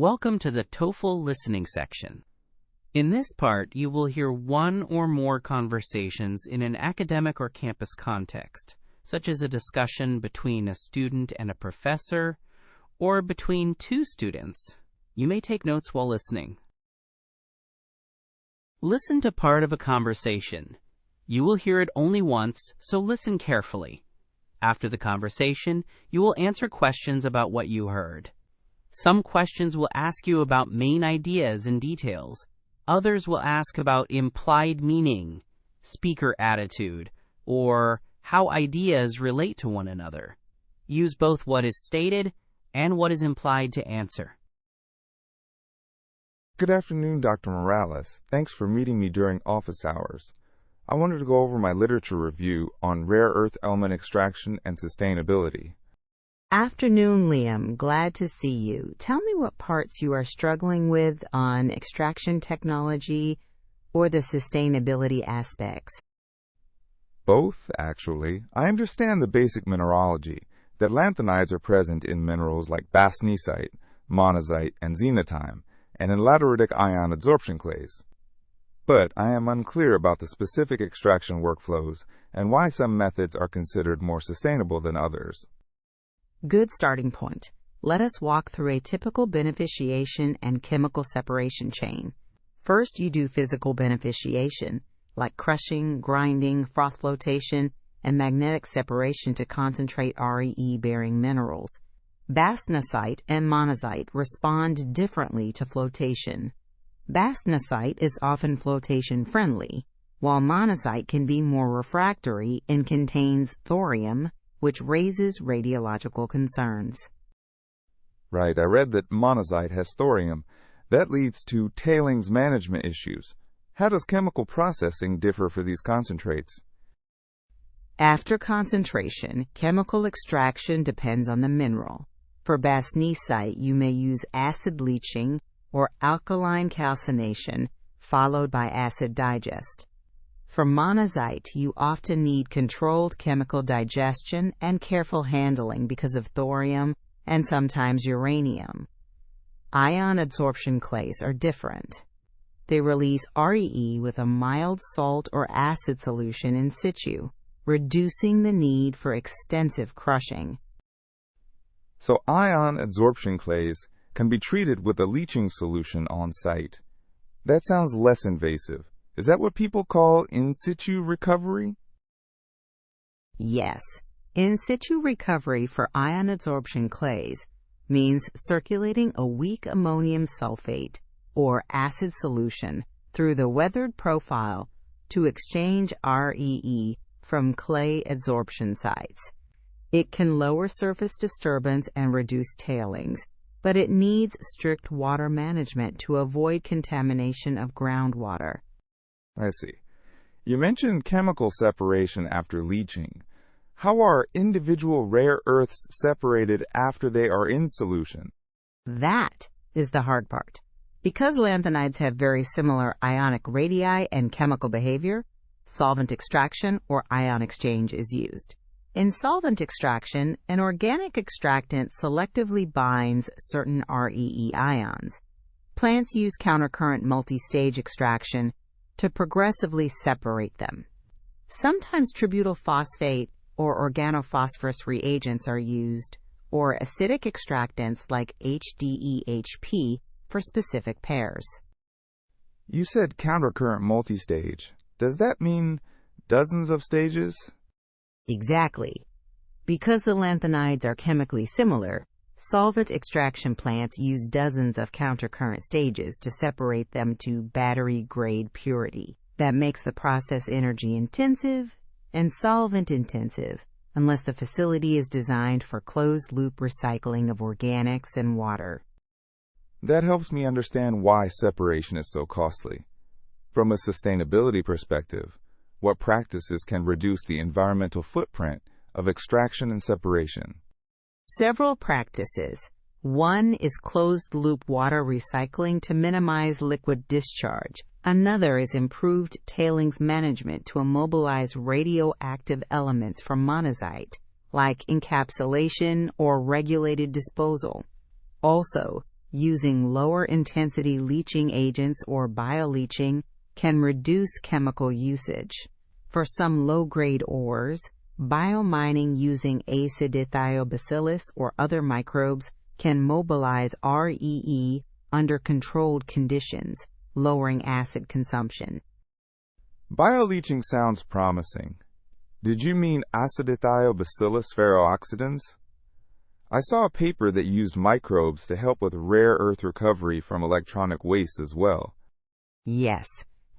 Welcome to the TOEFL listening section. In this part, you will hear one or more conversations in an academic or campus context, such as a discussion between a student and a professor, or between two students. You may take notes while listening. Listen to part of a conversation. You will hear it only once, so listen carefully. After the conversation, you will answer questions about what you heard. Some questions will ask you about main ideas and details. Others will ask about implied meaning, speaker attitude, or how ideas relate to one another. Use both what is stated and what is implied to answer. Good afternoon, Dr. Morales. Thanks for meeting me during office hours. I wanted to go over my literature review on rare earth element extraction and sustainability. Afternoon, Liam. Glad to see you. Tell me what parts you are struggling with on extraction technology or the sustainability aspects. Both, actually. I understand the basic mineralogy, that lanthanides are present in minerals like bastnäsite, monazite, and xenotime, and in lateritic ion adsorption clays. But I am unclear about the specific extraction workflows and why some methods are considered more sustainable than others. Good starting point. Let us walk through a typical beneficiation and chemical separation chain. First, you do physical beneficiation, like crushing, grinding, froth flotation, and magnetic separation to concentrate REE-bearing minerals. Bastnäsite and monazite respond differently to flotation. Bastnäsite is often flotation-friendly, while monazite can be more refractory and contains thorium, which raises radiological concerns. Right, I read that monazite has thorium. That leads to tailings management issues. How does chemical processing differ for these concentrates? After concentration, chemical extraction depends on the mineral. For bastnäsite, you may use acid leaching or alkaline calcination, followed by acid digest. For monazite, you often need controlled chemical digestion and careful handling because of thorium and sometimes uranium. Ion adsorption clays are different. They release REE with a mild salt or acid solution in situ, reducing the need for extensive crushing. So ion adsorption clays can be treated with a leaching solution on site. That sounds less invasive. Is that what people call in-situ recovery? Yes. In-situ recovery for ion adsorption clays means circulating a weak ammonium sulfate or acid solution through the weathered profile to exchange REE from clay adsorption sites. It can lower surface disturbance and reduce tailings, but it needs strict water management to avoid contamination of groundwater. I see. You mentioned chemical separation after leaching. How are individual rare earths separated after they are in solution? That is the hard part. Because lanthanides have very similar ionic radii and chemical behavior, solvent extraction or ion exchange is used. In solvent extraction, an organic extractant selectively binds certain REE ions. Plants use countercurrent multi-stage extraction to progressively separate them. Sometimes tributyl phosphate or organophosphorus reagents are used, or acidic extractants like HDEHP for specific pairs. You said countercurrent multistage. Does that mean dozens of stages? Exactly. Because the lanthanides are chemically similar, solvent extraction plants use dozens of countercurrent stages to separate them to battery-grade purity. That makes the process energy-intensive and solvent-intensive, unless the facility is designed for closed-loop recycling of organics and water. That helps me understand why separation is so costly. From a sustainability perspective, what practices can reduce the environmental footprint of extraction and separation? Several practices. One is closed-loop water recycling to minimize liquid discharge. Another is improved tailings management to immobilize radioactive elements from monazite, like encapsulation or regulated disposal. Also, Using lower intensity leaching agents or bioleaching can reduce chemical usage. For some low-grade ores, biomining using acidothioBacillus or other microbes can mobilize REE under controlled conditions, lowering acid consumption. Bioleaching sounds promising. Did you mean acidothioBacillus ferrooxidans? I saw a paper that used microbes to help with rare earth recovery from electronic waste as well. Yes,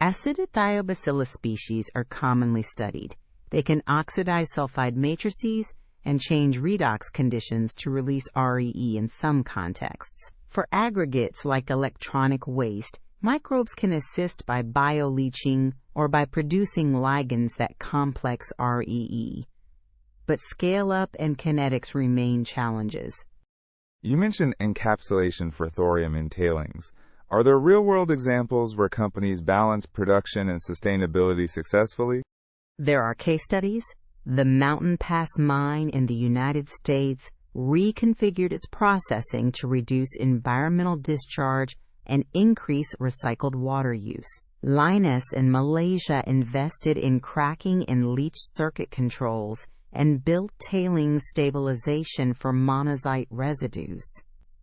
acidothioBacillus species are commonly studied. They can oxidize sulfide matrices and change redox conditions to release REE in some contexts. For aggregates like electronic waste, microbes can assist by bioleaching or by producing ligands that complex REE. But scale-up and kinetics remain challenges. You mentioned encapsulation for thorium in tailings. Are there real-world examples where companies balance production and sustainability successfully? There are case studies. The Mountain Pass mine in the United States reconfigured its processing to reduce environmental discharge and increase recycled water use. Lynas in Malaysia invested in cracking and leach circuit controls and built tailings stabilization for monazite residues.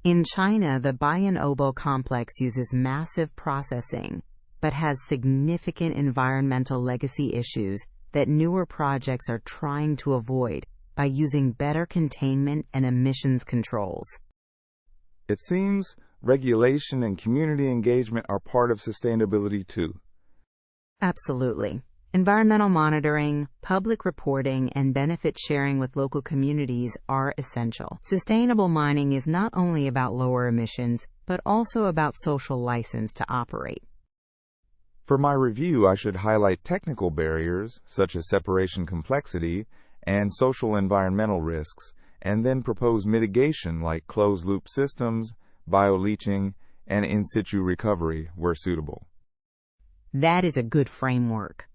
In China, the Bayan Obo complex uses massive processing, but has significant environmental legacy issues that newer projects are trying to avoid by using better containment and emissions controls. It seems regulation and community engagement are part of sustainability too. Absolutely. Environmental monitoring, public reporting, and benefit sharing with local communities are essential. Sustainable mining is not only about lower emissions, but also about social license to operate. For my review, I should highlight technical barriers, such as separation complexity and social environmental risks, and then propose mitigation like closed-loop systems, bioleaching, and in-situ recovery where suitable. That is a good framework.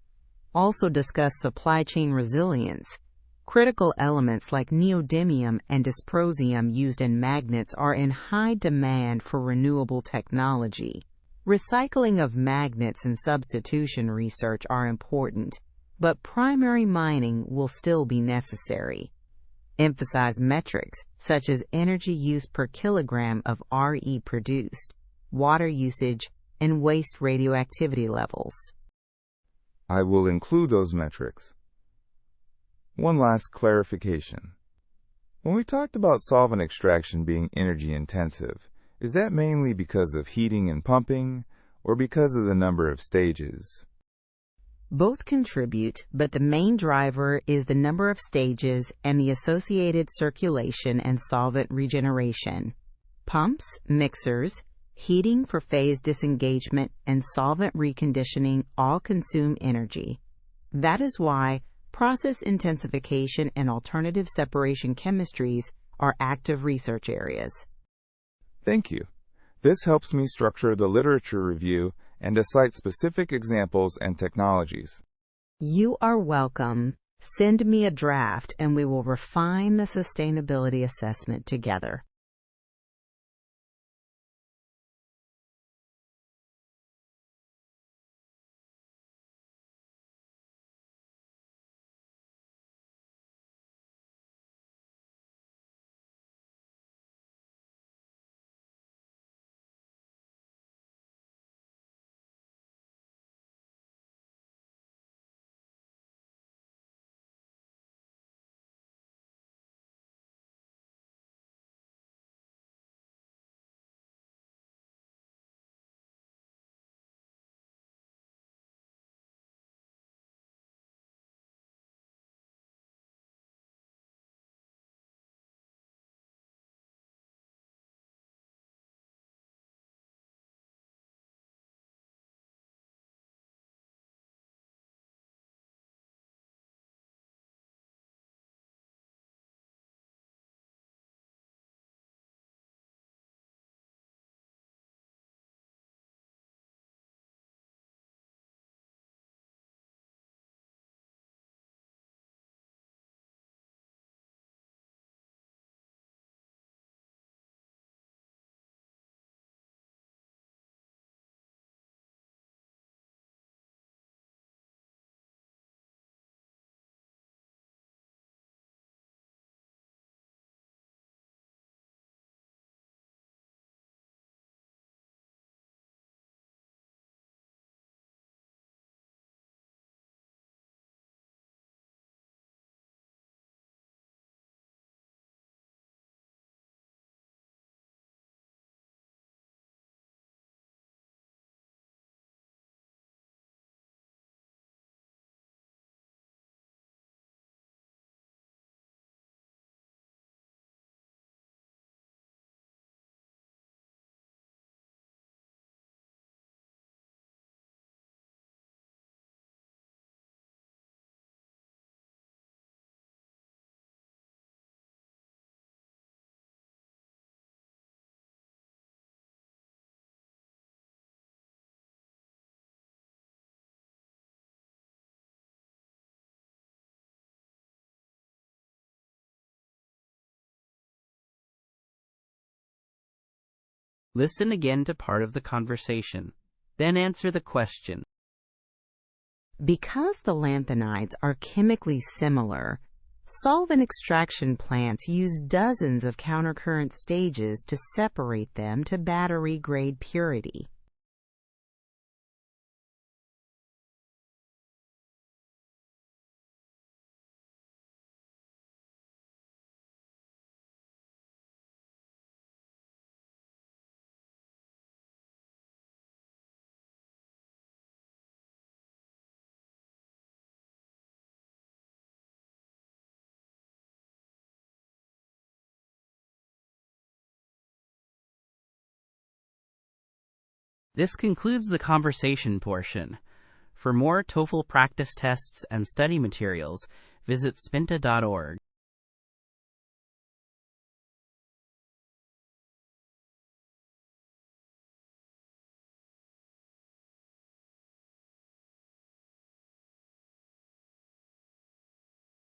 Also discuss supply chain resilience. Critical elements like neodymium and dysprosium used in magnets are in high demand for renewable technology. Recycling of magnets and substitution research are important, but primary mining will still be necessary. Emphasize metrics such as energy use per kilogram of RE produced, water usage, and waste radioactivity levels. I will include those metrics. One last clarification. When we talked about solvent extraction being energy intensive, is that mainly because of heating and pumping, or because of the number of stages? Both contribute, but the main driver is the number of stages and the associated circulation and solvent regeneration. Pumps, mixers, heating for phase disengagement, and solvent reconditioning all consume energy. That is why process intensification and alternative separation chemistries are active research areas. Thank you. This helps me structure the literature review and to cite specific examples and technologies. You are welcome. Send me a draft and we will refine the sustainability assessment together. Listen again to part of the conversation, then answer the question. Because the lanthanides are chemically similar, solvent extraction plants use dozens of countercurrent stages to separate them to battery-grade purity. This concludes the conversation portion. For more TOEFL practice tests and study materials, visit Spinta.org.